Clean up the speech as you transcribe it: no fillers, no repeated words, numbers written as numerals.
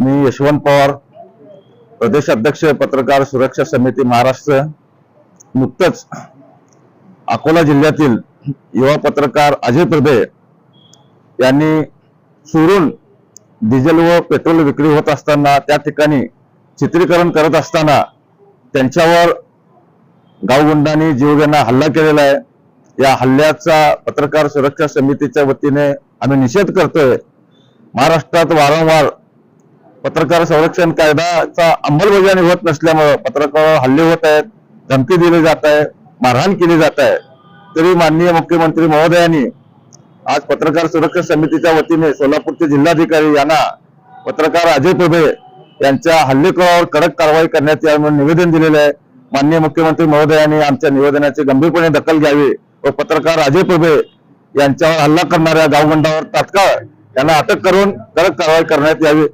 मी यशवंत पवार, प्रदेश अध्यक्ष पत्रकार सुरक्षा समिती महाराष्ट्र। नुकतंच अकोला जिल्ह्यातील युवा पत्रकार अजय प्रभे यांनी चोरून डिझेल व पेट्रोल विक्री होत असताना त्या ठिकाणी चित्रीकरण करत असताना त्यांच्यावर गावगुंडांनी जीवघेणा हल्ला केलेला आहे। या हल्ल्याचा पत्रकार सुरक्षा समितीच्या वतीने आम्ही निषेध करतोय। महाराष्ट्रात वारंवार पत्रकार संरक्षण कायद्याचा अंमलबजावणी होत नसल्यामुळे पत्रकारांवर हल्ले होत आहेत, धमकी दिली जात आहे, मारहाण केली जात आहे। तरी माननीय मुख्यमंत्री महोदयांनी आज पत्रकार सुरक्षा समितीच्या वतीने सोलापूरचे जिल्हाधिकारी यांना पत्रकार अजय प्रभे यांच्या हल्लेखोरावर कडक कारवाई करण्यात यावी म्हणून निवेदन दिलेले आहे। माननीय मुख्यमंत्री महोदयांनी आमच्या निवेदनाची गंभीरपणे दखल घ्यावी व पत्रकार अजय प्रभे यांच्यावर हल्ला करणाऱ्या गावगुंडावर तात्काळ त्यांना अटक करून कडक कारवाई करण्यात यावी।